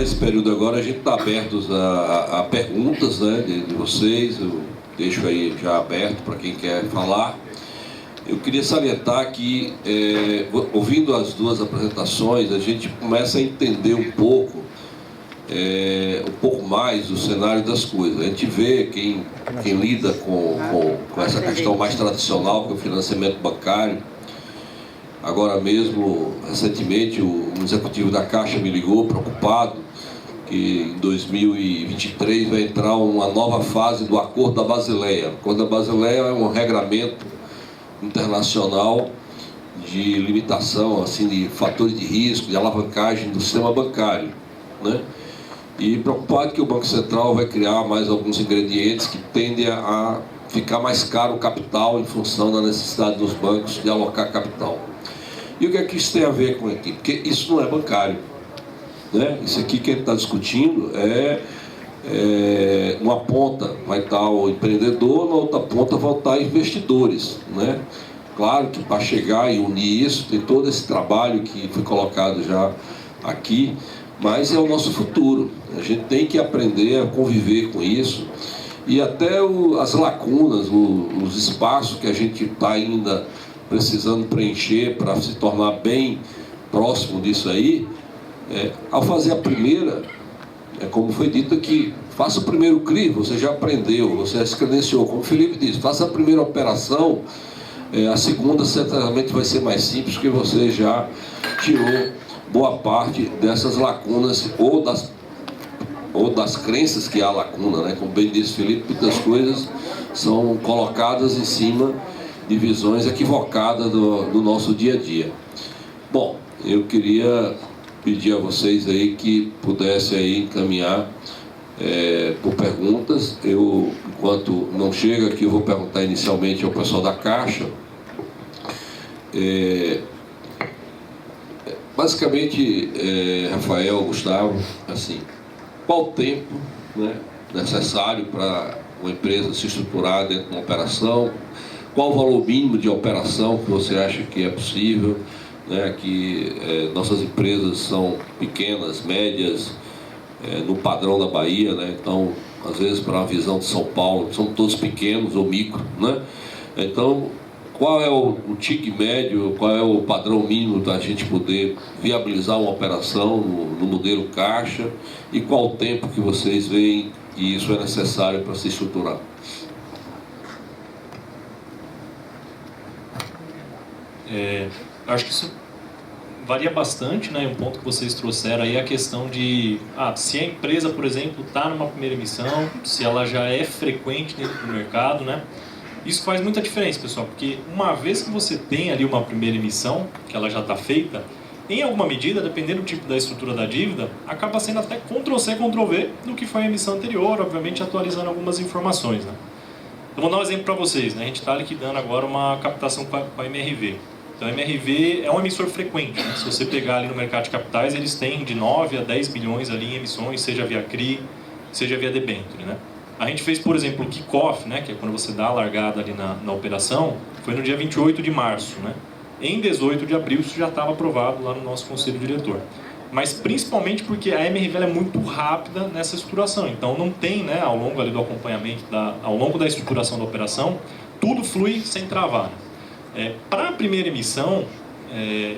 esse período agora, a gente está abertos a perguntas, né, de vocês. Eu deixo aí já aberto para quem quer falar. Eu queria salientar que, ouvindo as duas apresentações, a gente começa a entender um pouco mais o cenário das coisas. A gente vê quem lida com essa questão mais tradicional, que é o financiamento bancário. Agora mesmo, recentemente, um executivo da Caixa me ligou, preocupado, que em 2023 vai entrar uma nova fase do Acordo da Basileia. O Acordo da Basileia é um regramento internacional de limitação, assim, de fatores de risco, de alavancagem do sistema bancário, né? E preocupado que o Banco Central vai criar mais alguns ingredientes que tendem a ficar mais caro o capital em função da necessidade dos bancos de alocar capital. E o que é que isso tem a ver com aqui? Porque isso não é bancário, né? Isso aqui que a gente está discutindo numa ponta vai estar o empreendedor, na outra ponta vão estar investidores, né? Claro que para chegar e unir isso, tem todo esse trabalho que foi colocado já aqui, mas é o nosso futuro. A gente tem que aprender a conviver com isso e até as lacunas, os espaços que a gente está ainda precisando preencher para se tornar bem próximo disso aí. Ao fazer a primeira, como foi dito aqui, faça o primeiro CRI, você já aprendeu, você se credenciou, como o Felipe disse, faça a primeira operação, a segunda certamente vai ser mais simples, porque você já tirou boa parte dessas lacunas ou das crenças que há lacuna, né? Como bem disse Felipe, muitas coisas são colocadas em cima de visões equivocadas do nosso dia a dia. Bom, eu queria pedir a vocês aí que pudessem aí encaminhar por perguntas. Eu, enquanto não chega aqui, eu vou perguntar inicialmente ao pessoal da Caixa. Basicamente, Rafael, Gustavo, assim, qual o tempo, né, necessário para uma empresa se estruturar dentro de uma operação? Qual o valor mínimo de operação que você acha que é possível, né, que nossas empresas são pequenas, médias, no padrão da Bahia, né? Então, às vezes, para uma visão de São Paulo, são todos pequenos ou micro, né? Então, qual é o TIC médio, qual é o padrão mínimo da gente poder viabilizar uma operação no modelo Caixa e qual o tempo que vocês veem que isso é necessário para se estruturar? Acho que isso varia bastante, né? Um ponto que vocês trouxeram aí é a questão de se a empresa, por exemplo, está numa primeira emissão, se ela já é frequente dentro do mercado, né? Isso faz muita diferença, pessoal, porque uma vez que você tem ali uma primeira emissão, que ela já está feita, em alguma medida, dependendo do tipo da estrutura da dívida, acaba sendo até Ctrl+C, Ctrl+V do que foi a emissão anterior, obviamente atualizando algumas informações, né? Então, vou dar um exemplo para vocês, né? A gente está liquidando agora uma captação com a MRV. Então, a MRV é um emissor frequente, né? Se você pegar ali no mercado de capitais, eles têm de 9 a 10 bilhões ali em emissões, seja via CRI, seja via debênture, né? A gente fez, por exemplo, o kick-off, né, que é quando você dá a largada ali na operação, foi no dia 28 de março. Né? Em 18 de abril isso já estava aprovado lá no nosso conselho diretor. Mas principalmente porque a MRV é muito rápida nessa estruturação. Então não tem, né, ao longo ali do acompanhamento, ao longo da estruturação da operação, tudo flui sem travar. Para a primeira emissão,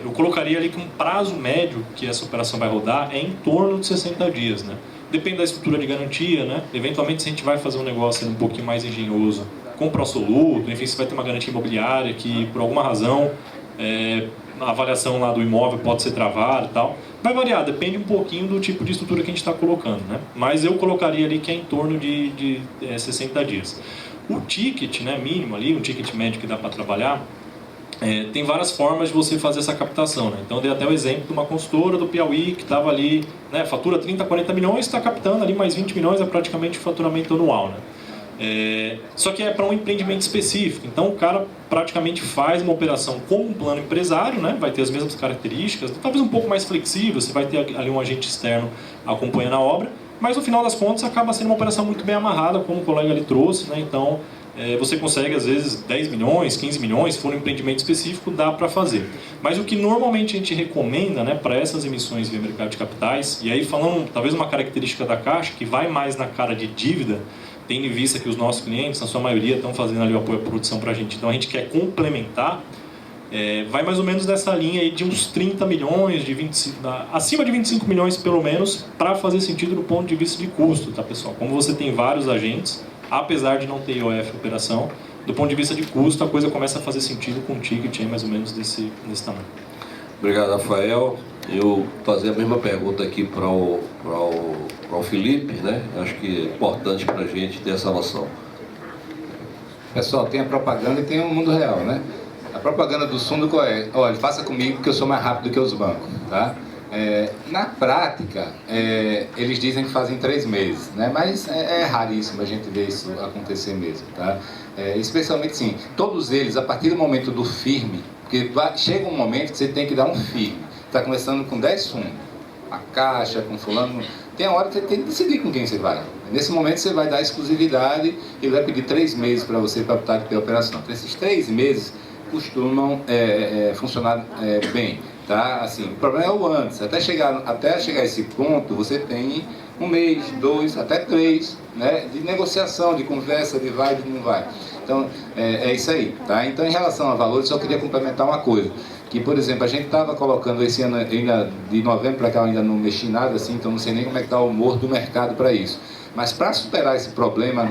eu colocaria ali que um prazo médio que essa operação vai rodar é em torno de 60 dias. Né? Depende da estrutura de garantia, né? Eventualmente, se a gente vai fazer um negócio um pouquinho mais engenhoso, com pró-soluto, enfim, você vai ter uma garantia imobiliária que, por alguma razão, a avaliação lá do imóvel pode ser travada e tal. Vai variar, depende um pouquinho do tipo de estrutura que a gente está colocando, né? Mas eu colocaria ali que é em torno de 60 dias. O ticket, né, mínimo ali, um ticket médio que dá para trabalhar, tem várias formas de você fazer essa captação, né? Então eu dei até o exemplo de uma consultora do Piauí que estava ali, né, fatura 30, 40 milhões, está captando ali mais 20 milhões, é praticamente o faturamento anual, né? Só que é para um empreendimento específico, então o cara praticamente faz uma operação com um plano empresário, né? Vai ter as mesmas características, talvez um pouco mais flexível, você vai ter ali um agente externo acompanhando a obra, mas no final das contas acaba sendo uma operação muito bem amarrada, como o colega ali trouxe, né? Então você consegue, às vezes, 10 milhões, 15 milhões, se for um empreendimento específico, dá para fazer. Mas o que normalmente a gente recomenda, né, para essas emissões via mercado de capitais, e aí falando talvez uma característica da Caixa, que vai mais na cara de dívida, tendo em vista que os nossos clientes, na sua maioria, estão fazendo ali o apoio à produção para a gente, então a gente quer complementar, vai mais ou menos nessa linha aí de uns 30 milhões, acima de 25 milhões pelo menos, para fazer sentido do ponto de vista de custo, tá, pessoal? Como você tem vários agentes, apesar de não ter IOF operação, do ponto de vista de custo, a coisa começa a fazer sentido com um ticket aí mais ou menos desse tamanho. Obrigado, Rafael. Eu fazer a mesma pergunta aqui para o Felipe, né? Acho que é importante para a gente ter essa noção. Pessoal, tem a propaganda e tem o mundo real, né? A propaganda do fundo qual é? Olha, faça comigo que eu sou mais rápido que os bancos, tá? Na prática, eles dizem que fazem 3 meses, né? Mas é raríssimo a gente ver isso acontecer mesmo, tá? Especialmente, sim, todos eles, a partir do momento do firme, porque chega um momento que você tem que dar um firme. Está começando com 10 fundos, a Caixa, com fulano, tem a hora que você tem que decidir com quem você vai. Nesse momento você vai dar exclusividade e vai pedir 3 meses para você para ter a operação. Então, esses 3 meses costumam funcionar bem, tá? Assim, o problema é o antes. Até chegar a esse ponto, você tem 1 mês, 2, até 3, né? De negociação, de conversa, de vai, de não vai. Então, é isso aí, tá? Então, em relação a valores, só queria complementar uma coisa. Que, por exemplo, a gente estava colocando esse ano, ainda de novembro para cá, eu ainda não mexi nada, assim, então não sei nem como é que está o humor do mercado para isso. Mas para superar esse problema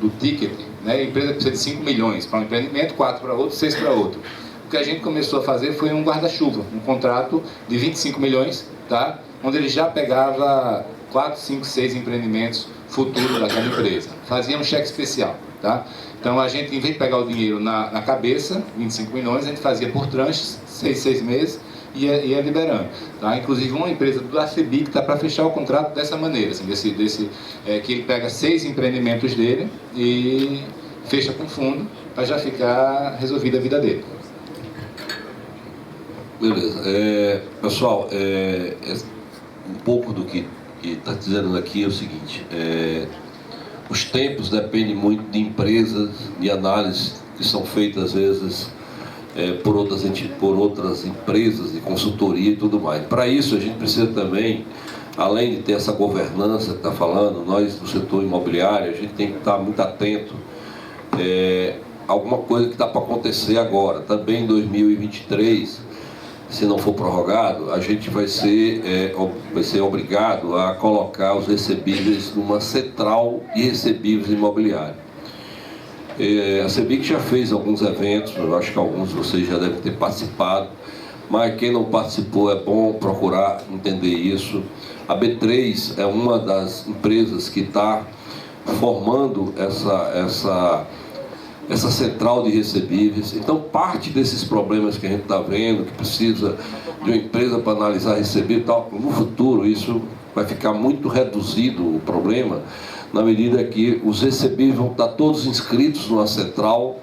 do ticket, né, a empresa precisa de 5 milhões para um empreendimento, 4 para outro, 6 para outro. O que a gente começou a fazer foi um guarda-chuva, um contrato de 25 milhões, tá? Onde ele já pegava 4, 5, 6 empreendimentos futuros daquela empresa. Fazia um cheque especial, tá? Então a gente, em vez de pegar o dinheiro na cabeça, 25 milhões, a gente fazia por tranches, 6 meses, e ia liberando. Tá? Inclusive uma empresa do ACEBIC está para fechar o contrato dessa maneira, assim, que ele pega 6 empreendimentos dele e fecha com fundo para já ficar resolvida a vida dele. Beleza. Pessoal, um pouco do que está dizendo aqui é o seguinte, os tempos dependem muito de empresas, de análises que são feitas às vezes por outras empresas de consultoria e tudo mais. Para isso a gente precisa também, além de ter essa governança que está falando, nós do setor imobiliário, a gente tem que estar muito atento alguma coisa que está para acontecer agora. Também em 2023, se não for prorrogado, a gente vai ser obrigado a colocar os recebíveis numa central de recebíveis imobiliários. A CEBIC já fez alguns eventos, eu acho que alguns de vocês já devem ter participado, mas quem não participou é bom procurar entender isso. A B3 é uma das empresas que está formando essa central de recebíveis. Então, parte desses problemas que a gente está vendo, que precisa de uma empresa para analisar recebível e tal, no futuro isso vai ficar muito reduzido o problema, na medida que os recebíveis vão estar todos inscritos numa central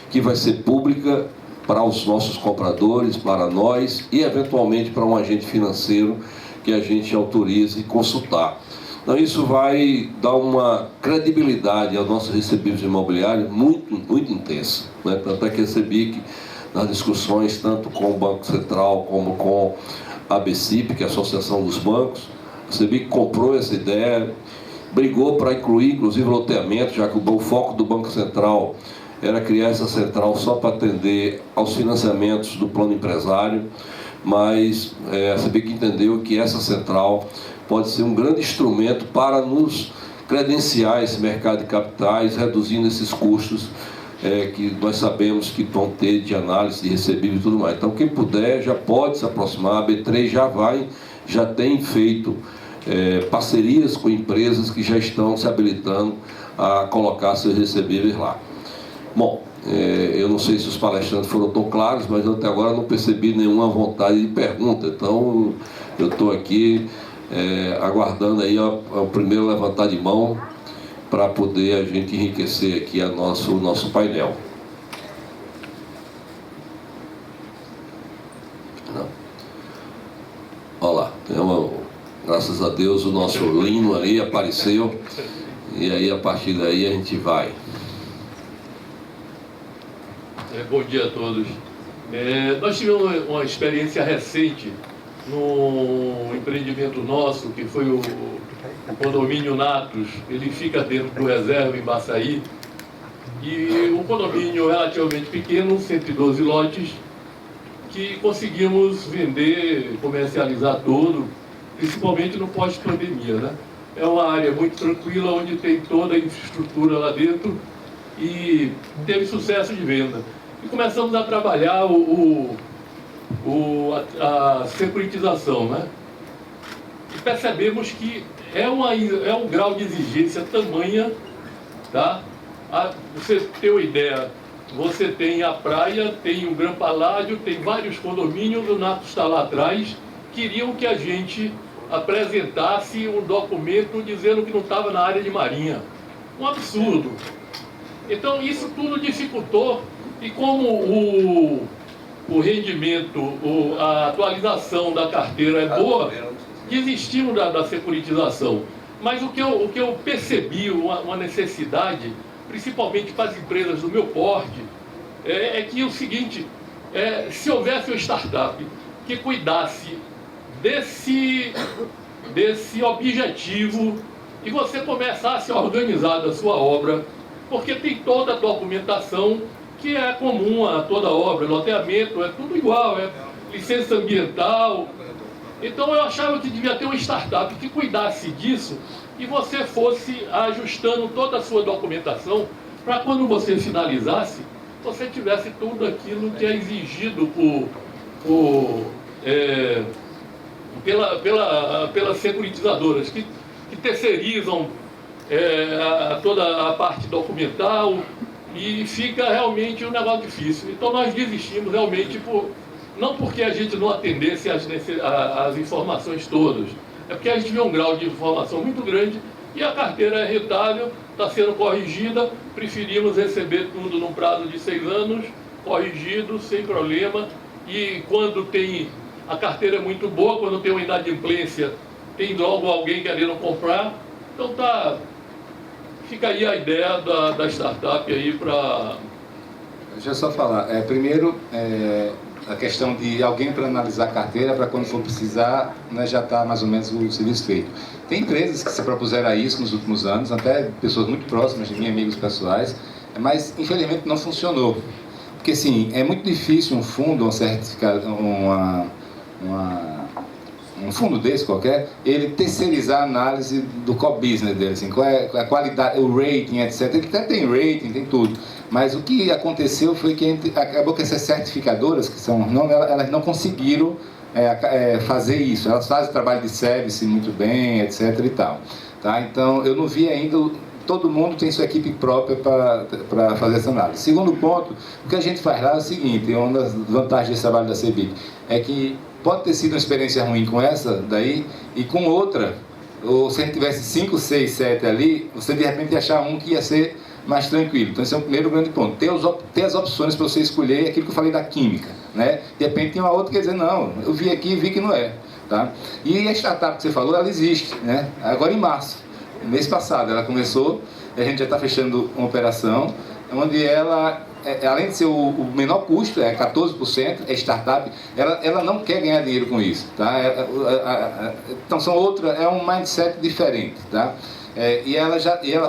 que vai ser pública para os nossos compradores, para nós e eventualmente para um agente financeiro que a gente autorize consultar. Então isso vai dar uma credibilidade aos nossos recebíveis imobiliários muito, muito intensa, né? Tanto é que recebi que nas discussões, tanto com o Banco Central como com a ABCIP, que é a Associação dos Bancos, recebi que comprou essa ideia, brigou para incluir inclusive o loteamento, já que o foco do Banco Central era criar essa central só para atender aos financiamentos do plano empresário, mas a CEBIC entendeu que essa central pode ser um grande instrumento para nos credenciar esse mercado de capitais, reduzindo esses custos que nós sabemos que vão ter de análise de recebível e tudo mais. Então, quem puder já pode se aproximar, a B3 já tem feito parcerias com empresas que já estão se habilitando a colocar seus recebíveis lá. Bom, eu não sei se os palestrantes foram tão claros, mas eu até agora não percebi nenhuma vontade de pergunta. Então, eu estou aqui aguardando aí o primeiro levantar de mão para poder a gente enriquecer aqui o nosso painel. Não. Olha lá, graças a Deus o nosso Lino ali apareceu e aí a partir daí a gente vai. Bom dia a todos. Nós tivemos uma experiência recente no empreendimento nosso, que foi o condomínio Natos. Ele fica dentro do Reserva, em Baçaí. E um condomínio relativamente pequeno, 112 lotes, que conseguimos vender, comercializar todo, principalmente no pós-pandemia, né? É uma área muito tranquila, onde tem toda a infraestrutura lá dentro e teve sucesso de venda. E começamos a trabalhar a securitização, né? E percebemos que é um grau de exigência tamanha, tá? Você ter uma ideia, você tem a praia, tem o Gran Paládio, tem vários condomínios, o Nato está lá atrás, queriam que a gente apresentasse um documento dizendo que não estava na área de marinha. Um absurdo. Então isso tudo dificultou, e como o rendimento, a atualização da carteira é boa, desistimos da securitização. Mas o que eu percebi, uma necessidade, principalmente para as empresas do meu porte, é que o seguinte, se houvesse uma startup que cuidasse desse objetivo e você começasse a organizar a sua obra, porque tem toda a documentação que é comum a toda obra, loteamento, é tudo igual, licença ambiental. Então eu achava que devia ter uma startup que cuidasse disso e você fosse ajustando toda a sua documentação para quando você finalizasse, você tivesse tudo aquilo que é exigido pelas securitizadoras, que terceirizam toda a parte documental, e fica realmente um negócio difícil. Então nós desistimos realmente, não porque a gente não atendesse as informações todas, é porque a gente vê um grau de informação muito grande e a carteira é rentável, está sendo corrigida, preferimos receber tudo num prazo de 6 anos, corrigido, sem problema, e quando tem, a carteira é muito boa, quando tem uma inadimplência, tem logo alguém querendo comprar, então fica aí a ideia da startup aí para... Deixa eu só falar, primeiro, a questão de alguém para analisar a carteira, para quando for precisar, né, já está mais ou menos o serviço feito. Tem empresas que se propuseram a isso nos últimos anos, até pessoas muito próximas de mim, amigos pessoais, mas infelizmente não funcionou. Porque assim, é muito difícil um fundo, um fundo desse qualquer, ele terceirizar a análise do core business dele, assim, qual é a qualidade, o rating, etc. Ele até tem rating, tem tudo. Mas o que aconteceu foi que acabou que essas certificadoras, que são elas não conseguiram fazer isso. Elas fazem o trabalho de service muito bem, etc. e tal. Tá? Então, eu não vi ainda... Todo mundo tem sua equipe própria para fazer essa análise. Segundo ponto, o que a gente faz lá é o seguinte, uma das vantagens desse trabalho da CEBIC, é que pode ter sido uma experiência ruim com essa daí, e com outra, ou se a gente tivesse 5, 6, 7 ali, você de repente ia achar um que ia ser mais tranquilo. Então esse é o primeiro grande ponto. Ter as opções para você escolher aquilo que eu falei da química, né? De repente tem uma outra que quer dizer, não, eu vi aqui e vi que não é. Tá? E a startup que você falou, ela existe, né? Agora em março, mês passado, ela começou, a gente já está fechando uma operação, onde ela, além de ser o menor custo, 14%, é startup, ela não quer ganhar dinheiro com isso, tá? Então é um mindset diferente, tá? E ela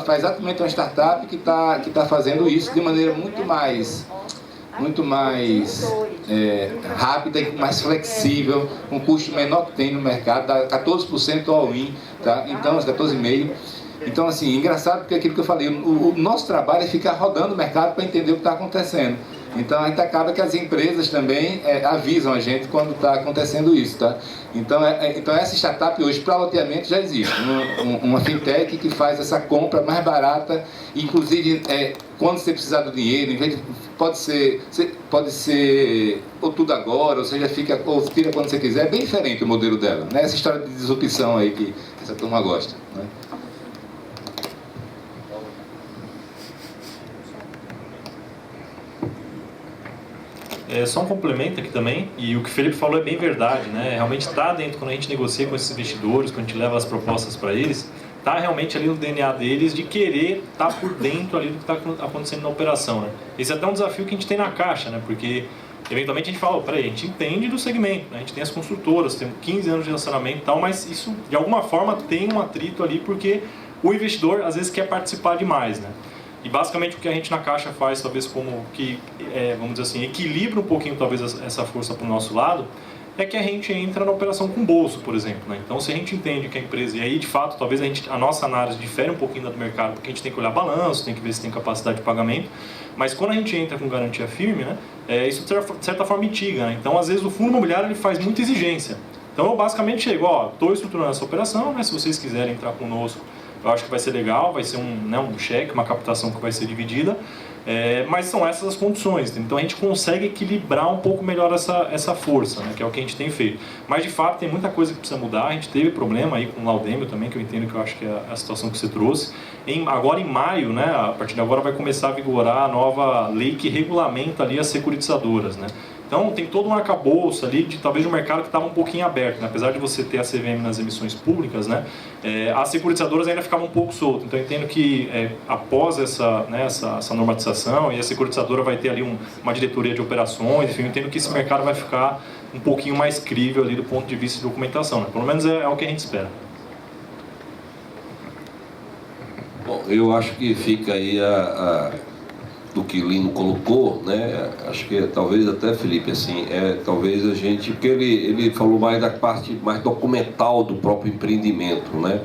faz exatamente uma startup que tá fazendo isso de maneira muito mais rápida e mais flexível, com custo menor que tem no mercado, dá 14% all-in, tá? Então, 14,5%. Então, assim, engraçado porque aquilo que eu falei, o nosso trabalho é ficar rodando o mercado para entender o que está acontecendo. Então, a gente acaba que as empresas também avisam a gente quando está acontecendo isso, tá? Então, essa startup hoje, para loteamento, já existe. Uma fintech que faz essa compra mais barata, inclusive, quando você precisar do dinheiro, em vez de, pode ser ou tudo agora, ou seja, ou tira quando você quiser, é bem diferente o modelo dela, né? Essa história de disrupção aí que essa turma gosta, né? Só um complemento aqui também, e o que o Felipe falou é bem verdade, né? Realmente está dentro, quando a gente negocia com esses investidores, quando a gente leva as propostas para eles, tá realmente ali no DNA deles de querer estar por dentro ali do que está acontecendo na operação, né? Esse é até um desafio que a gente tem na Caixa, né? Porque eventualmente a gente fala, peraí, a gente entende do segmento, né? A gente tem as construtoras, temos 15 anos de relacionamento e tal, mas isso de alguma forma tem um atrito ali porque o investidor às vezes quer participar demais, né? E basicamente o que a gente na Caixa faz, talvez como que, vamos dizer assim, equilibra um pouquinho talvez essa força para o nosso lado, é que a gente entra na operação com bolso, por exemplo, né? Então, se a gente entende que a empresa, e aí de fato, talvez a nossa análise difere um pouquinho da do mercado, porque a gente tem que olhar balanço, tem que ver se tem capacidade de pagamento, mas quando a gente entra com garantia firme, né, isso de certa forma mitiga, né? Então, às vezes o fundo imobiliário ele faz muita exigência. Então, eu basicamente chego, ó, estou estruturando essa operação, né? Se vocês quiserem entrar conosco, eu acho que vai ser legal, vai ser um cheque, uma captação que vai ser dividida, mas são essas as condições. Então a gente consegue equilibrar um pouco melhor essa força, né, que é o que a gente tem feito. Mas de fato tem muita coisa que precisa mudar. A gente teve problema aí com o Laudêmio também, que eu entendo que eu acho que é a situação que você trouxe. Agora em maio, né, a partir de agora vai começar a vigorar a nova lei que regulamenta ali as securitizadoras, né? Então tem todo um arcabouço ali de talvez um mercado que estava um pouquinho aberto, né? Apesar de você ter a CVM nas emissões públicas, né? As securitizadoras ainda ficavam um pouco soltas. Então eu entendo que após essa normatização, e a securitizadora vai ter ali uma diretoria de operações, enfim, eu entendo que esse mercado vai ficar um pouquinho mais crível ali do ponto de vista de documentação, né? Pelo menos é o que a gente espera. Bom, eu acho que fica aí do que o Lino colocou, né? Acho que talvez até, Felipe, assim, talvez a gente, porque ele falou mais da parte mais documental do próprio empreendimento, né?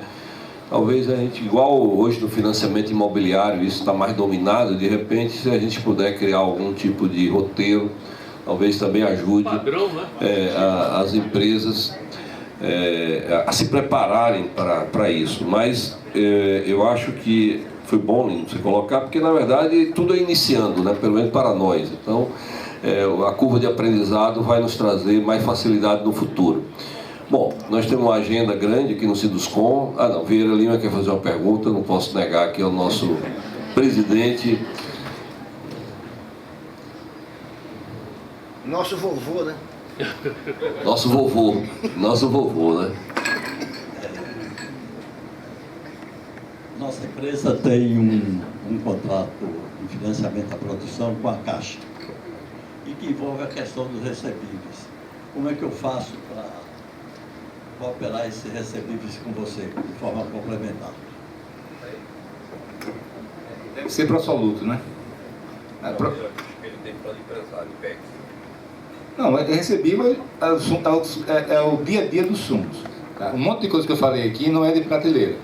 Talvez a gente, igual hoje no financiamento imobiliário, isso está mais dominado, de repente, se a gente puder criar algum tipo de roteiro, talvez também ajude padrão, né? As empresas a se prepararem para isso. Mas eu acho que foi bom, Lino, você colocar, porque na verdade tudo é iniciando, né? Pelo menos para nós. Então, a curva de aprendizado vai nos trazer mais facilidade no futuro. Bom, nós temos uma agenda grande aqui no Ciduscom. Não, Vieira Lima quer fazer uma pergunta, não posso negar que é o nosso presidente. Nosso vovô, né? Nosso vovô, né? Nossa empresa tem um contrato de financiamento da produção com a Caixa e que envolve a questão dos recebíveis. Como é que eu faço para operar esses recebíveis com você de forma complementar? Deve ser pró-soluto, né? Não, recebível é o dia a dia dos fundos. Tá? Um monte de coisa que eu falei aqui não é de prateleira.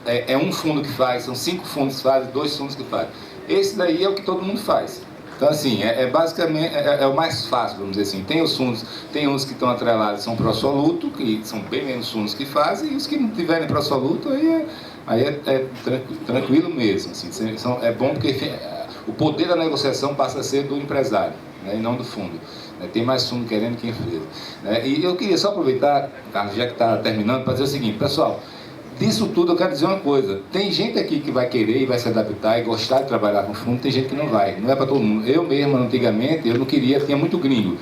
É um fundo que faz, são 5 fundos que fazem, 2 fundos que fazem. Esse daí é o que todo mundo faz. Então, assim, basicamente o mais fácil, vamos dizer assim. Tem os fundos, tem uns que estão atrelados, são pró-soluto, que são bem menos fundos que fazem, e os que não tiverem pró-soluto, aí é tranquilo mesmo. Assim, é bom porque o poder da negociação passa a ser do empresário, né, e não do fundo. Tem mais fundo querendo que empresa. E eu queria só aproveitar, Carlos, já que está terminando, para dizer o seguinte, pessoal. Disso tudo eu quero dizer uma coisa, tem gente aqui que vai querer e vai se adaptar e gostar de trabalhar com fundo, tem gente que não vai, não é para todo mundo. Eu mesmo, antigamente, eu não queria, tinha muito gringo.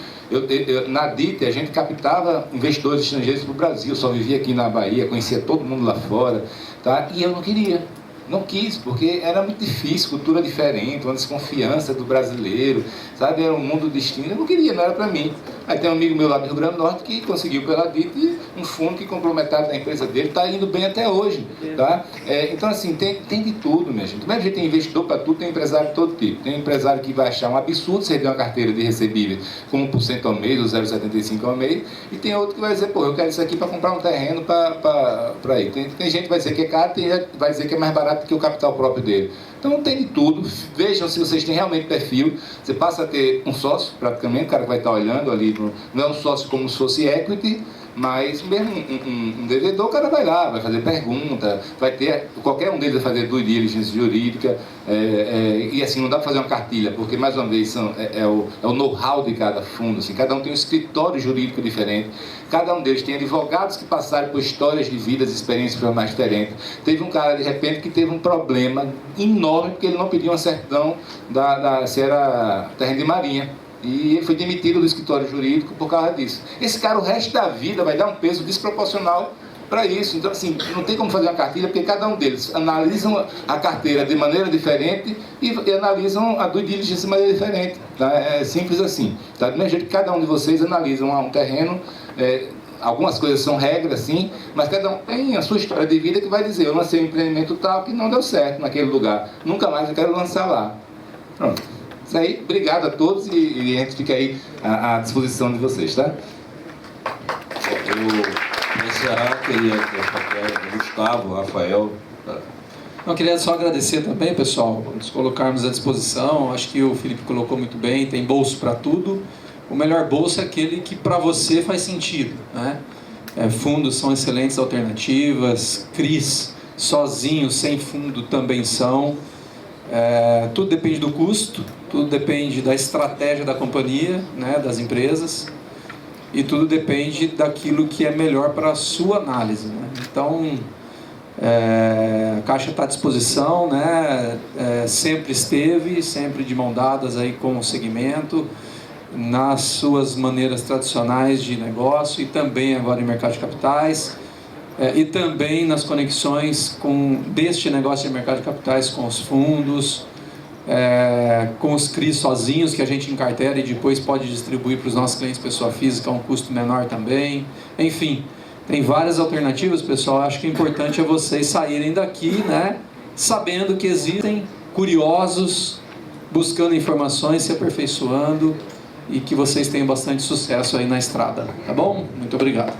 Na DIT, a gente captava investidores estrangeiros para o Brasil, eu só vivia aqui na Bahia, conhecia todo mundo lá fora, tá? E eu não queria. Não quis, porque era muito difícil, cultura diferente, uma desconfiança do brasileiro, sabe? Era um mundo distinto, eu não queria, não era para mim. Aí tem um amigo meu lá do Rio Grande do Norte que conseguiu pela DIT um fundo que comprou metade da empresa dele, está indo bem até hoje, tá? Então, assim, tem de tudo, minha gente. Do mesmo jeito tem investidor para tudo, tem empresário de todo tipo. Tem empresário que vai achar um absurdo você ter uma carteira de recebível com 1% ao mês, ou 0,75% ao mês, e tem outro que vai dizer, pô, eu quero isso aqui para comprar um terreno para ir. Tem gente que vai dizer que é caro, tem gente que vai dizer que é mais barato que o capital próprio dele. Então tem de tudo. Vejam se vocês têm realmente perfil. Você passa a ter um sócio, praticamente, o cara que vai estar olhando ali, não é um sócio como se fosse equity, mas mesmo um devedor, o cara vai lá, vai fazer pergunta, vai ter, qualquer um deles vai fazer due diligence jurídica, e assim, não dá para fazer uma cartilha, porque mais uma vez é o know-how de cada fundo, assim, cada um tem um escritório jurídico diferente, cada um deles tem advogados que passaram por histórias de vidas, experiências mais diferentes. Teve um cara, de repente, que teve um problema enorme, porque ele não pediu uma certidão se era terreno de marinha. E ele foi demitido do escritório jurídico por causa disso. Esse cara, o resto da vida, vai dar um peso desproporcional para isso. Então, assim, não tem como fazer uma cartilha, porque cada um deles analisam a carteira de maneira diferente e analisam a due diligence de maneira diferente. Tá? É simples assim. Tá? Do mesmo jeito que cada um de vocês analisa um terreno, algumas coisas são regras, sim, mas cada um tem a sua história de vida que vai dizer: eu lancei um empreendimento tal que não deu certo naquele lugar, nunca mais eu quero lançar lá. Pronto. Isso aí, obrigado a todos e a gente fica aí à disposição de vocês, tá? Eu encerrar, queria o Gustavo, o Rafael. Tá? Eu queria só agradecer também, pessoal, nos colocarmos à disposição. Acho que o Felipe colocou muito bem, tem bolso para tudo. O melhor bolso é aquele que para você faz sentido, né? Fundos são excelentes alternativas, CRIs sozinhos, sem fundo, também são. Tudo depende do custo, tudo depende da estratégia da companhia, né, das empresas, e tudo depende daquilo que é melhor para a sua análise, né? Então, a Caixa está à disposição, né? Sempre esteve, sempre de mão dadas aí com o segmento, nas suas maneiras tradicionais de negócio e também agora em mercado de capitais, e também nas conexões deste negócio de mercado de capitais com os fundos, com os CRIs sozinhos que a gente encartera e depois pode distribuir para os nossos clientes pessoa física a um custo menor também. Enfim, tem várias alternativas, pessoal. Acho que o importante é vocês saírem daqui, né, sabendo que existem curiosos, buscando informações, se aperfeiçoando, e que vocês tenham bastante sucesso aí na estrada, tá bom? Muito obrigado.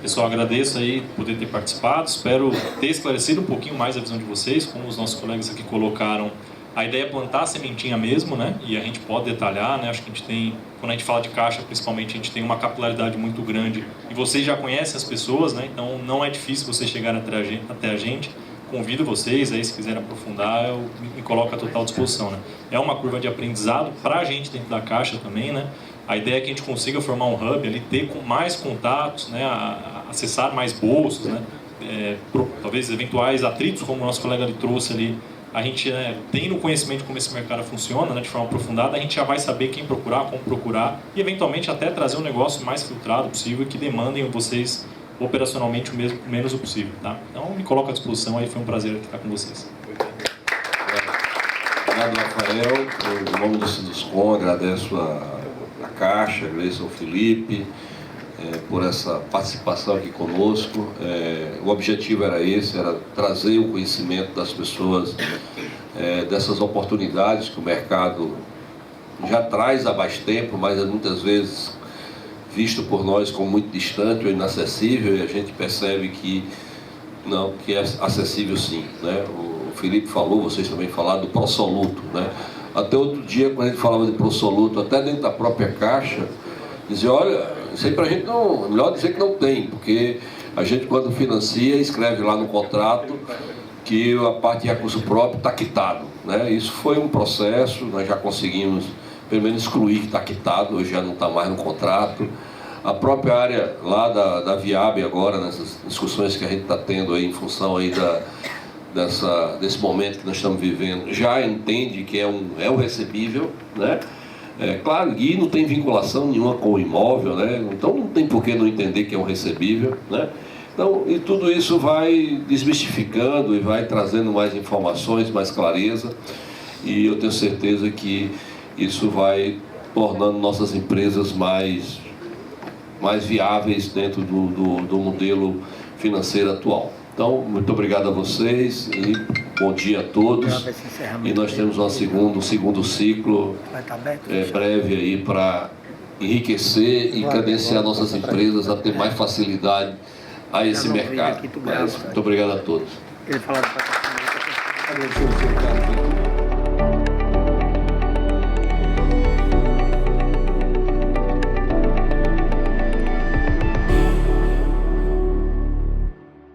Pessoal, agradeço aí por poder ter participado, espero ter esclarecido um pouquinho mais a visão de vocês, como os nossos colegas aqui colocaram. A ideia é plantar a sementinha mesmo, né? E a gente pode detalhar, né? Acho que a gente tem, quando a gente fala de Caixa, principalmente, a gente tem uma capilaridade muito grande e vocês já conhecem as pessoas, né? Então não é difícil você chegar até a gente. Convido vocês aí, se quiserem aprofundar, eu me coloco à total disposição, né? É uma curva de aprendizado para a gente dentro da Caixa também, né? A ideia é que a gente consiga formar um hub ali, ter mais contatos, né? Acessar mais bolsos, né? Talvez eventuais atritos, como o nosso colega ali trouxe ali. A gente, tendo conhecimento de como esse mercado funciona, né, de forma aprofundada, a gente já vai saber quem procurar, como procurar e eventualmente até trazer um negócio mais filtrado possível e que demandem vocês operacionalmente o menos o possível, tá? Então me coloco à disposição aí, foi um prazer estar com vocês. Obrigado, Rafael. Em nome do Sinduscom, agradeço a Caixa, agradeço ao Felipe por essa participação aqui conosco. O objetivo era esse, era trazer o conhecimento das pessoas dessas oportunidades que o mercado já traz há mais tempo, mas muitas vezes visto por nós como muito distante ou inacessível, e a gente percebe que não, que é acessível sim, né? O Felipe falou, vocês também falaram do Prosoluto, né? Até outro dia, quando a gente falava de Prosoluto, até dentro da própria Caixa, dizia: olha, isso aí pra gente não, melhor dizer que não tem, porque a gente, quando financia, escreve lá no contrato que a parte de recurso próprio está quitado, né? Isso foi um processo, nós já conseguimos pelo menos excluir que está quitado, hoje já não está mais no contrato. A própria área lá da Viab agora, nessas discussões que a gente está tendo aí em função aí desse momento que nós estamos vivendo, já entende que é um recebível, né? Claro, e não tem vinculação nenhuma com o imóvel, né? Então não tem por que não entender que é um recebível, né? Então, e tudo isso vai desmistificando e vai trazendo mais informações, mais clareza, e eu tenho certeza que isso vai tornando nossas empresas mais viáveis dentro do modelo financeiro atual. Então, muito obrigado a vocês e bom dia a todos. E nós temos um segundo ciclo breve aí para enriquecer e credenciar nossas empresas a ter mais facilidade a esse mercado. Muito obrigado a todos.